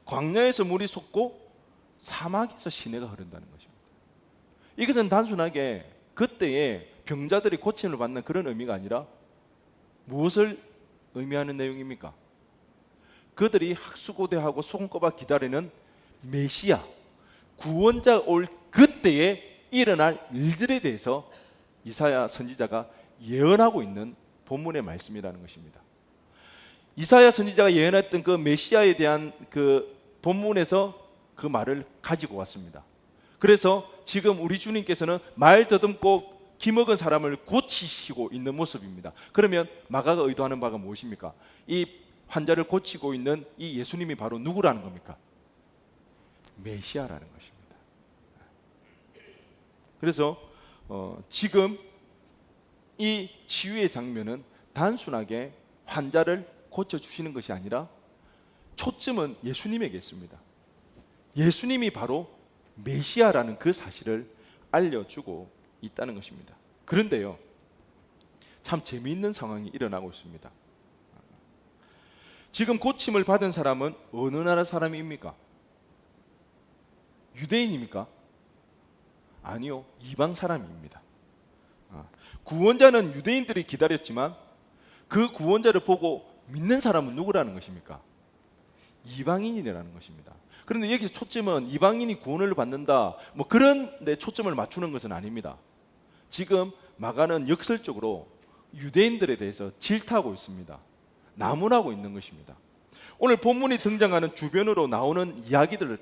광야에서 물이 솟고 사막에서 시내가 흐른다는 것입니다. 이것은 단순하게 그때의 병자들이 고침을 받는 그런 의미가 아니라 무엇을 의미하는 내용입니까? 그들이 학수고대하고 손꼽아 기다리는 메시아, 구원자 올 그때에 일어날 일들에 대해서 이사야 선지자가 예언하고 있는 본문의 말씀이라는 것입니다. 이사야 선지자가 예언했던 그 메시아에 대한 그 본문에서 그 말을 가지고 왔습니다. 그래서 지금 우리 주님께서는 말 더듬고 기먹은 사람을 고치시고 있는 모습입니다. 그러면 마가가 의도하는 바가 무엇입니까? 이 환자를 고치고 있는 이 예수님이 바로 누구라는 겁니까? 메시아라는 것입니다. 그래서 지금 이 치유의 장면은 단순하게 환자를 고쳐주시는 것이 아니라 초점은 예수님에게 있습니다. 예수님이 바로 메시아라는 그 사실을 알려주고 있다는 것입니다. 그런데요, 참 재미있는 상황이 일어나고 있습니다. 지금 고침을 받은 사람은 어느 나라 사람입니까? 유대인입니까? 아니요, 이방 사람입니다. 구원자는 유대인들이 기다렸지만 그 구원자를 보고 믿는 사람은 누구라는 것입니까? 이방인이라는 것입니다. 그런데 여기서 초점은 이방인이 구원을 받는다, 뭐 그런 데 초점을 맞추는 것은 아닙니다. 지금 마가는 역설적으로 유대인들에 대해서 질타하고 있습니다. 나무라고 있는 것입니다. 오늘 본문이 등장하는 주변으로 나오는 이야기들을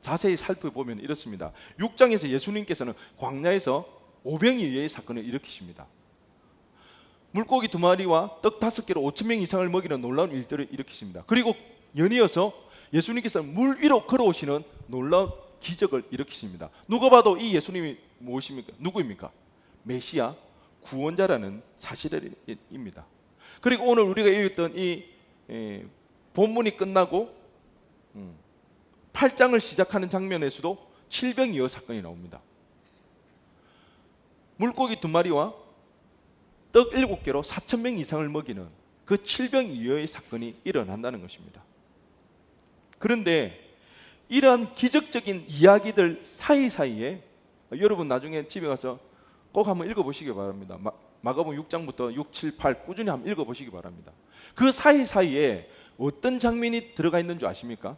자세히 살펴보면 이렇습니다. 6장에서 예수님께서는 광야에서 오병이어의 사건을 일으키십니다. 물고기 2마리와 떡 5개로 5,000명 이상을 먹이는 놀라운 일들을 일으키십니다. 그리고 연이어서 예수님께서는 물 위로 걸어오시는 놀라운 기적을 일으키십니다. 누가 봐도 이 예수님이 무엇입니까? 누구입니까? 메시아, 구원자라는 사실입니다. 그리고 오늘 우리가 읽었던 이 본문이 끝나고 8장을 시작하는 장면에서도 칠병이어 사건이 나옵니다. 물고기 2마리와 떡 7개로 4,000명 이상을 먹이는 그 칠병이어의 사건이 일어난다는 것입니다. 그런데 이러한 기적적인 이야기들 사이사이에 여러분 나중에 집에 가서 꼭 한번 읽어보시기 바랍니다. 마가복음 6장부터 6, 7, 8 꾸준히 한번 읽어보시기 바랍니다. 그 사이사이에 어떤 장면이 들어가 있는 줄 아십니까?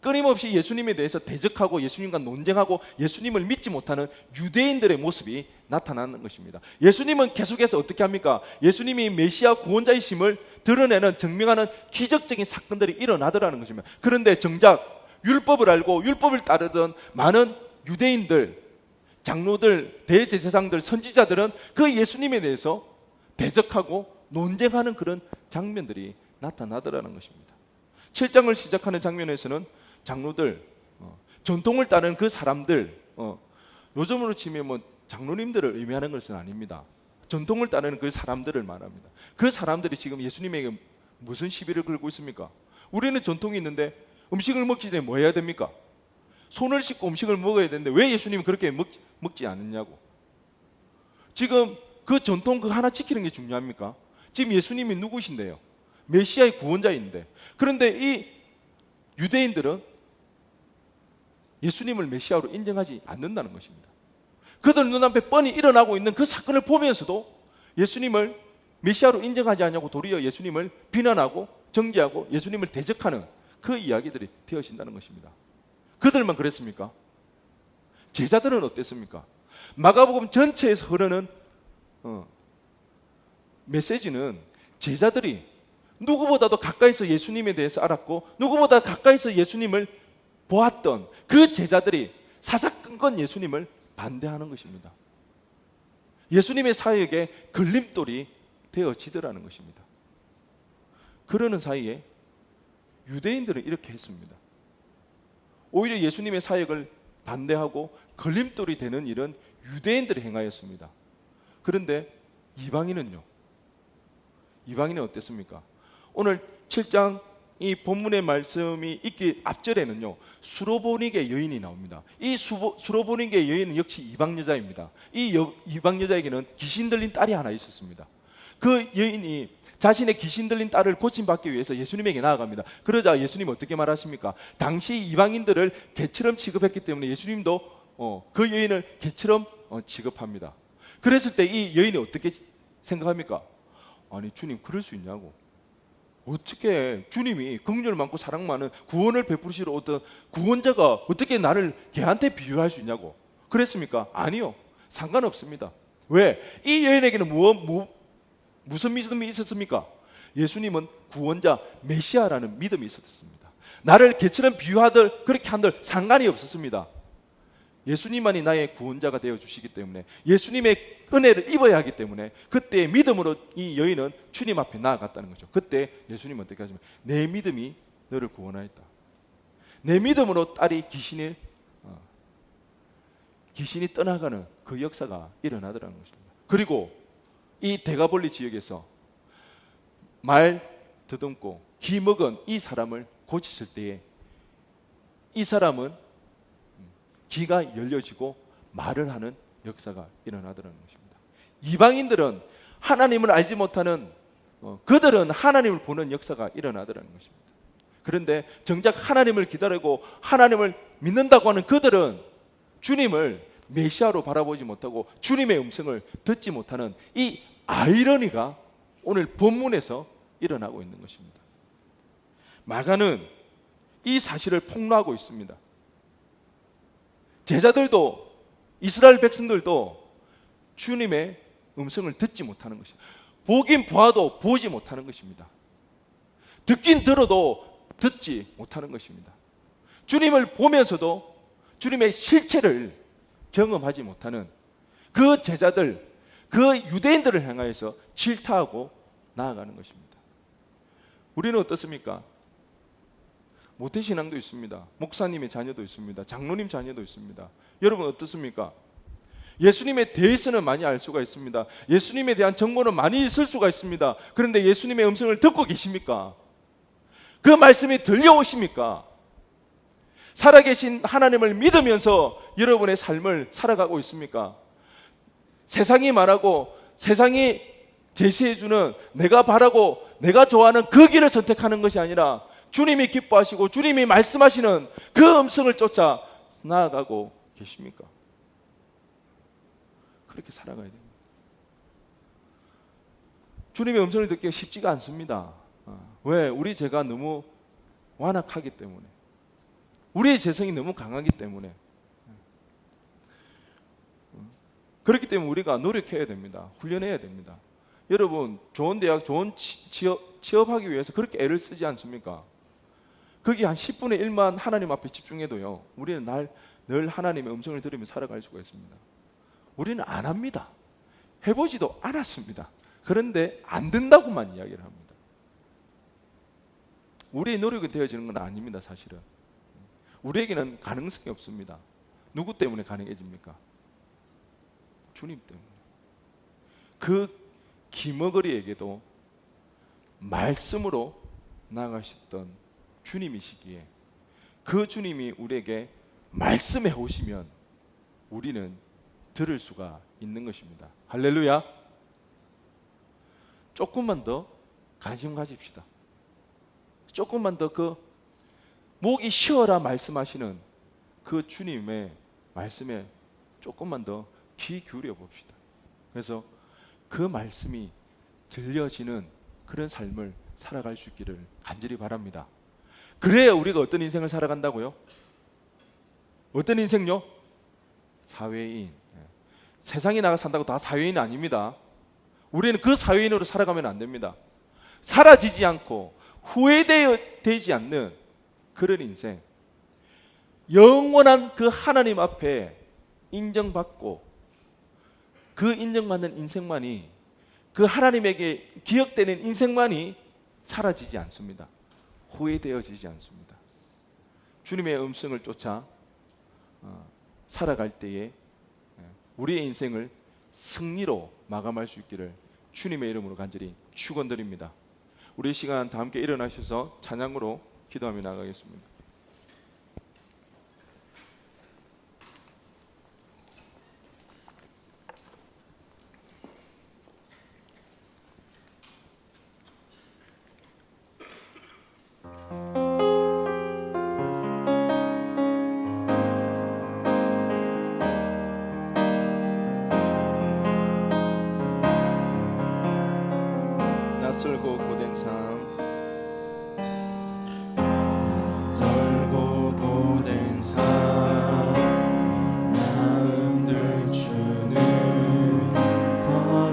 끊임없이 예수님에 대해서 대적하고 예수님과 논쟁하고 예수님을 믿지 못하는 유대인들의 모습이 나타나는 것입니다. 예수님은 계속해서 어떻게 합니까? 예수님이 메시아 구원자이심을 드러내는, 증명하는 기적적인 사건들이 일어나더라는 것입니다. 그런데 정작 율법을 알고 율법을 따르던 많은 유대인들, 장로들, 대제사장들, 선지자들은 그 예수님에 대해서 대적하고 논쟁하는 그런 장면들이 나타나더라는 것입니다. 7장을 시작하는 장면에서는 장로들, 전통을 따르는 그 사람들, 요즘으로 치면 뭐 장로님들을 의미하는 것은 아닙니다. 전통을 따르는 그 사람들을 말합니다. 그 사람들이 지금 예수님에게 무슨 시비를 걸고 있습니까? 우리는 전통이 있는데 음식을 먹기 전에 뭐 해야 됩니까? 손을 씻고 음식을 먹어야 되는데 왜 예수님은 그렇게 먹지 않느냐고. 지금 그 전통 그 하나 지키는 게 중요합니까? 지금 예수님이 누구신데요? 메시아의 구원자인데. 그런데 이 유대인들은 예수님을 메시아로 인정하지 않는다는 것입니다. 그들 눈앞에 뻔히 일어나고 있는 그 사건을 보면서도 예수님을 메시아로 인정하지 않냐고 도리어 예수님을 비난하고 정죄하고 예수님을 대적하는 그 이야기들이 되어진다는 것입니다. 그들만 그랬습니까? 제자들은 어땠습니까? 마가복음 전체에서 흐르는 메시지는 제자들이 누구보다도 가까이서 예수님에 대해서 알았고 누구보다 가까이서 예수님을 보았던 그 제자들이 사사건건 예수님을 반대하는 것입니다. 예수님의 사역에 걸림돌이 되어지더라는 것입니다. 그러는 사이에 유대인들은 이렇게 했습니다. 오히려 예수님의 사역을 반대하고 걸림돌이 되는 일은 유대인들이 행하였습니다. 그런데 이방인은요? 이방인은 어땠습니까? 오늘 7장 이 본문의 말씀이 있기 앞절에는요, 수로보니게 여인이 나옵니다. 이 수로보니게 여인은 역시 이방 여자입니다. 이 이방 여자에게는 귀신 들린 딸이 하나 있었습니다. 그 여인이 자신의 귀신 들린 딸을 고침받기 위해서 예수님에게 나아갑니다. 그러자 예수님 어떻게 말하십니까? 당시 이방인들을 개처럼 취급했기 때문에 예수님도 그 여인을 개처럼 취급합니다. 그랬을 때 이 여인이 어떻게 생각합니까? 아니 주님 그럴 수 있냐고. 어떻게 주님이 긍휼 많고 사랑 많은 구원을 베푸시러 어떤 구원자가 어떻게 나를 걔한테 비유할 수 있냐고. 그랬습니까? 아니요. 상관없습니다. 왜? 이 여인에게는 무슨 믿음이 있었습니까? 예수님은 구원자 메시아라는 믿음이 있었습니다. 나를 개처럼 비유하들 그렇게 한들 상관이 없었습니다. 예수님만이 나의 구원자가 되어 주시기 때문에 예수님의 은혜를 입어야 하기 때문에 그때 믿음으로 이 여인은 주님 앞에 나아갔다는 거죠. 그때 예수님은 어떻게 하시면 내 믿음이 너를 구원하였다. 내 믿음으로 딸이 귀신이 떠나가는 그 역사가 일어나더라는 것입니다. 그리고 이 데가볼리 지역에서 말 더듬고 기 먹은 이 사람을 고치실 때에 이 사람은 귀가 열려지고 말을 하는 역사가 일어나더라는 것입니다. 이방인들은 하나님을 알지 못하는 그들은 하나님을 보는 역사가 일어나더라는 것입니다. 그런데 정작 하나님을 기다리고 하나님을 믿는다고 하는 그들은 주님을 메시아로 바라보지 못하고 주님의 음성을 듣지 못하는 이 아이러니가 오늘 본문에서 일어나고 있는 것입니다. 마가는 이 사실을 폭로하고 있습니다. 제자들도, 이스라엘 백성들도 주님의 음성을 듣지 못하는 것입니다. 보긴 보아도 보지 못하는 것입니다. 듣긴 들어도 듣지 못하는 것입니다. 주님을 보면서도 주님의 실체를 경험하지 못하는 그 제자들, 그 유대인들을 향하여서 질타하고 나아가는 것입니다. 우리는 어떻습니까? 모태신앙도 있습니다. 목사님의 자녀도 있습니다. 장로님 자녀도 있습니다. 여러분 어떻습니까? 예수님에 대해서는 많이 알 수가 있습니다. 예수님에 대한 정보는 많이 있을 수가 있습니다. 그런데 예수님의 음성을 듣고 계십니까? 그 말씀이 들려오십니까? 살아계신 하나님을 믿으면서 여러분의 삶을 살아가고 있습니까? 세상이 말하고 세상이 제시해주는 내가 바라고 내가 좋아하는 그 길을 선택하는 것이 아니라 주님이 기뻐하시고 주님이 말씀하시는 그 음성을 쫓아 나아가고 계십니까? 그렇게 살아가야 됩니다. 주님의 음성을 듣기가 쉽지가 않습니다. 왜? 우리 죄가 너무 완악하기 때문에, 우리의 죄성이 너무 강하기 때문에. 그렇기 때문에 우리가 노력해야 됩니다. 훈련해야 됩니다. 여러분 좋은 대학, 좋은 취업하기 위해서 그렇게 애를 쓰지 않습니까? 거기 한 10분의 1만 하나님 앞에 집중해도요, 우리는 늘 하나님의 음성을 들으며 살아갈 수가 있습니다. 우리는 안 합니다. 해보지도 않았습니다. 그런데 안 된다고만 이야기를 합니다. 우리의 노력이 되어지는 건 아닙니다. 사실은 우리에게는 가능성이 없습니다. 누구 때문에 가능해집니까? 주님 때문에. 그 기머거리에게도 말씀으로 나가셨던 주님이시기에 그 주님이 우리에게 말씀해 오시면 우리는 들을 수가 있는 것입니다. 할렐루야. 조금만 더 관심 가집시다. 조금만 더 그 목이 쉬어라 말씀하시는 그 주님의 말씀에 조금만 더 귀 기울여 봅시다. 그래서 그 말씀이 들려지는 그런 삶을 살아갈 수 있기를 간절히 바랍니다. 그래야 우리가 어떤 인생을 살아간다고요? 어떤 인생요? 사회인. 세상에 나가 산다고 다 사회인이 아닙니다. 우리는 그 사회인으로 살아가면 안 됩니다. 사라지지 않고 후회되지 않는 그런 인생, 영원한 그 하나님 앞에 인정받고 그 인정받는 인생만이, 그 하나님에게 기억되는 인생만이 사라지지 않습니다. 후회되어지지 않습니다. 주님의 음성을 쫓아 살아갈 때에 우리의 인생을 승리로 마감할 수 있기를 주님의 이름으로 간절히 축원드립니다. 우리 시간 다 함께 일어나셔서 찬양으로 기도하며 나가겠습니다. 낯설고 고된 삶, 낯설고 고된 삶, 마음들 주는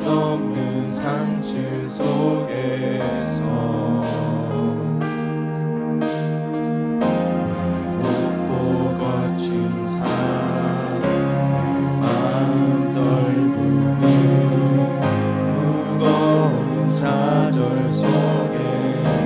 덧없는 상실 속에서 외롭고 거친 삶, 마음 떨구는 무거운 좌절 속에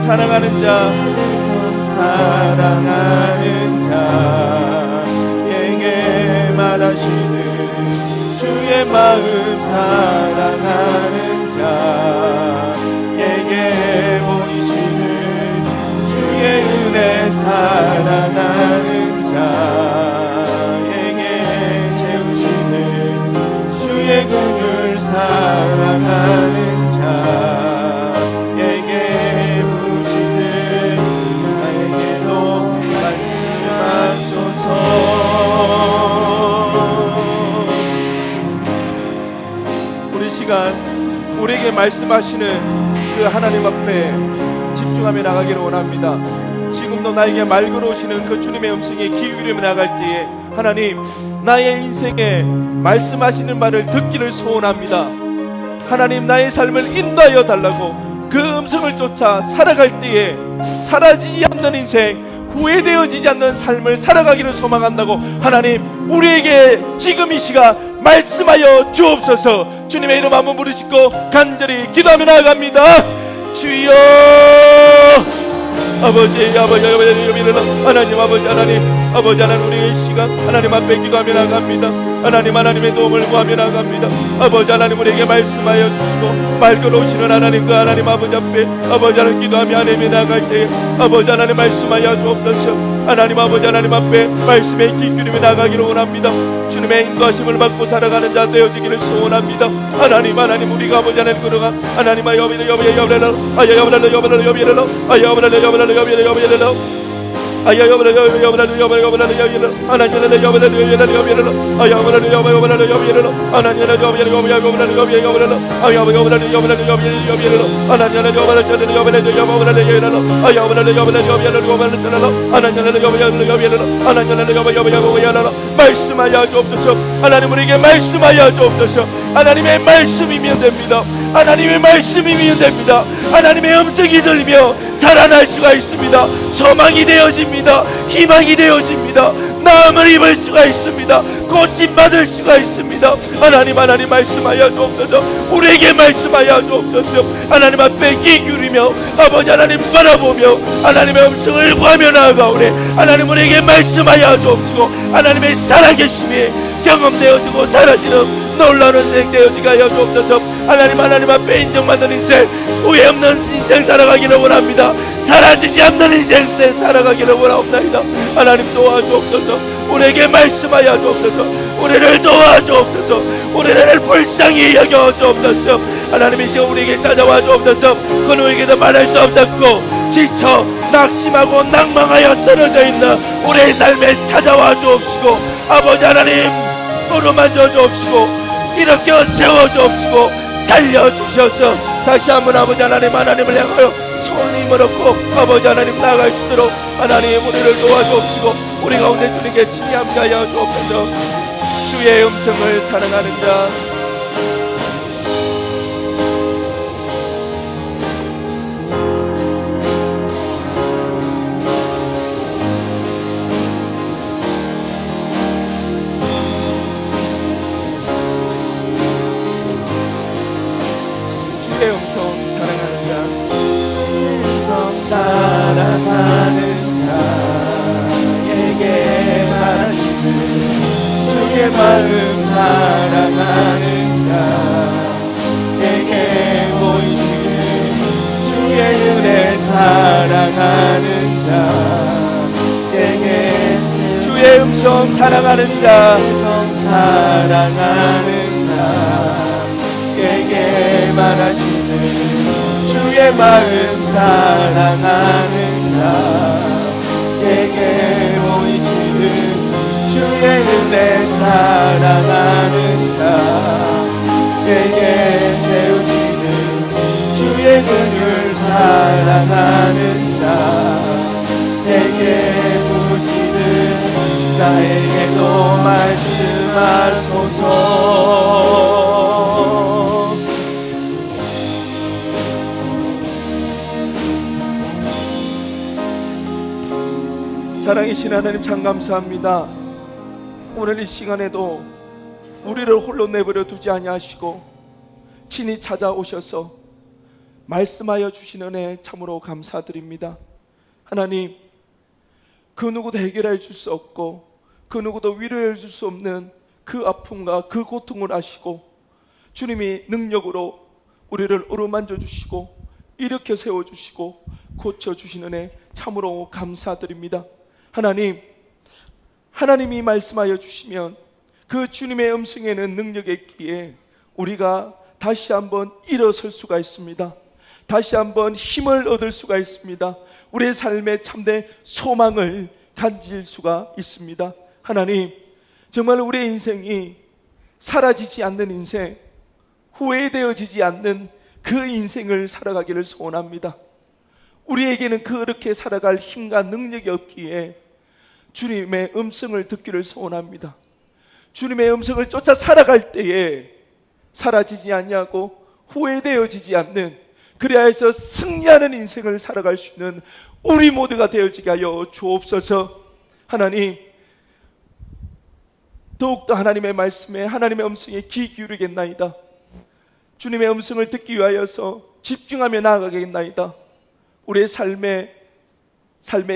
사랑하는 자, 사랑하는 자에게 말하시는 주의 마음, 사랑하는 자에게 보이시는 주의 은혜, 사랑하는 자에게 채우시는 주의 긍휼, 사랑하는 자에게 부으시는 나에게도 말씀하소서. 우리 시간 우리에게 말씀하시는 그 하나님 앞에 집중하며 나가기를 원합니다. 지금도 나에게 말 걸어오시는 그 주님의 음성에 귀 기울이며 나갈 때에 하나님, 나의 인생에 말씀하시는 말을 듣기를 소원합니다. 하나님, 나의 삶을 인도하여 달라고 그 음성을 쫓아 살아갈 때에 사라지지 않는 인생, 후회되어지지 않는 삶을 살아가기를 소망한다고 하나님, 우리에게 지금 이 시간 말씀하여 주옵소서. 주님의 이름 한번 부르시고 간절히 기도하며 나아갑니다. 주여, 아버지, 아버지, 하나님, 아버지, 하나님, 우리의 시간 하나님 앞에 기도하며 나갑니다. 하나님, 하나님의 도움을 구하며 나갑니다. 아버지 하나님, 우리에게 말씀하여 주시고 말 걸어오시는 하나님, 그 하나님 아버지 앞에 아버지 하나님 기도하며 하나님이 나갈 때에 아버지 하나님 말씀하여 주옵소서. 하나님 아버지 하나님 앞에 말씀에 귀 기울이며 나가기를 원합니다. 주님의 인도하심을 받고 살아가는 자 되어지기를 소원합니다. 하나님, 하나님, 우리가 아버지 하나님 그러가 하나님 말씀하여 주옵소서. 하나님, 우리에게 말씀하여 주옵소서. 하나님의 말씀이면 됩니다. 하나님의 말씀이면 됩니다. 하나님의 음성이 들리며 살아날 수가 있습니다. 소망이 되어집니다. 희망이 되어집니다. 나음을 입을 수가 있습니다. 고침받을 수가 있습니다. 하나님, 하나님 말씀하여 주옵소서. 우리에게 말씀하여 주옵소서. 하나님 앞에 귀 기울이며 아버지 하나님 바라보며 하나님의 음성을 구하며 나아가오니 하나님, 우리에게 말씀하여 주옵시고 하나님의 살아계심이 경험되어지고 사라지는 놀라운 인생 되어지게 하여 주옵소서. 하나님, 하나님 앞에 인정받는 인생, 후회 없는 인생 살아가기를 원합니다. 사라지지 않는 인생 살아가기를 원하옵나이다. 하나님 도와주옵소서. 우리에게 말씀하여 주옵소서. 우리를 도와주옵소서. 우리를 불쌍히 여겨 주옵소서. 하나님이 지금 우리에게 찾아와 주옵소서. 그 누구에게도 말할 수 없었고 지쳐 낙심하고 낭망하여 쓰러져 있는 우리의 삶에 찾아와 주옵시고 아버지 하나님 어루만져 주옵시고 일으켜 세워 주옵시고 살려주셔서 다시 한번 아버지 하나님, 하나님을 향하여 손님을 얻고 아버지 하나님 나아갈 수 있도록 하나님 우리를 도와주옵시고 우리 가운데 주님께 칭의함께 하여 주옵소서. 주의 음성을 사랑하는 자, 주의 음성 사랑하는 자, 사랑하는 자에게 말하시는 주의 마음, 사랑하는 자에게 보이시는 주의 은혜, 사랑하는 자에게 주의 음성 사랑하는 자, 사랑하는 자에게 말하시는 주의 마음, 사랑하는 자에게 보이시는 주의 은혜, 사랑하는 자에게 세우시는 주의 긍휼, 사랑하는 자에게 부으시는 나에게도 말씀하소서. 사랑이신 하나님 참 감사합니다. 오늘 이 시간에도 우리를 홀로 내버려 두지 아니하시고 친히 찾아오셔서 말씀하여 주신 은혜 참으로 감사드립니다. 하나님, 그 누구도 해결해 줄 수 없고 그 누구도 위로해 줄 수 없는 그 아픔과 그 고통을 아시고 주님이 능력으로 우리를 어루만져 주시고 일으켜 세워 주시고 고쳐 주신 은혜 참으로 감사드립니다. 하나님, 하나님이 말씀하여 주시면 그 주님의 음성에는 능력이 있기에 우리가 다시 한번 일어설 수가 있습니다. 다시 한번 힘을 얻을 수가 있습니다. 우리의 삶에 참된 소망을 가질 수가 있습니다. 하나님, 정말 우리의 인생이 사라지지 않는 인생, 후회되어지지 않는 그 인생을 살아가기를 소원합니다. 우리에게는 그렇게 살아갈 힘과 능력이 없기에 주님의 음성을 듣기를 소원합니다. 주님의 음성을 쫓아 살아갈 때에 사라지지 않냐고 후회되어지지 않는, 그래야 해서 승리하는 인생을 살아갈 수 있는 우리 모두가 되어지게 하여 주옵소서. 하나님, 더욱더 하나님의 말씀에, 하나님의 음성에 귀 기울이겠나이다. 주님의 음성을 듣기 위하여서 집중하며 나아가겠나이다. 우리의 삶의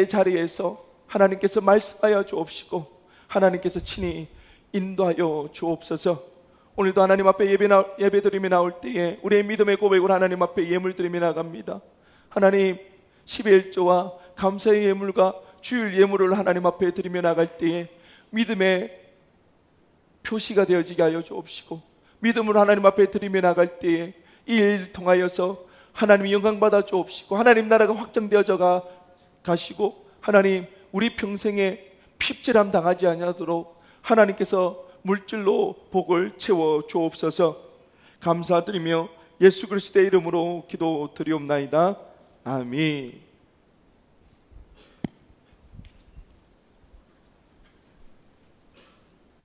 자리에서 하나님께서 말씀하여 주옵시고 하나님께서 친히 인도하여 주옵소서. 오늘도 하나님 앞에 예배드리며 나올 때에 우리의 믿음의 고백을 하나님 앞에 예물드리며 나갑니다. 하나님, 11조와 감사의 예물과 주일 예물을 하나님 앞에 드리며 나갈 때에 믿음의 표시가 되어지게 하여 주옵시고, 믿음으로 하나님 앞에 드리며 나갈 때에 이 일 통하여서 하나님이 영광받아 주옵시고 하나님 나라가 확장되어져 가시고 하나님, 우리 평생에 핍절함 당하지 아니하도록 하나님께서 물질로 복을 채워 주옵소서. 감사드리며 예수 그리스도의 이름으로 기도드리옵나이다. 아멘.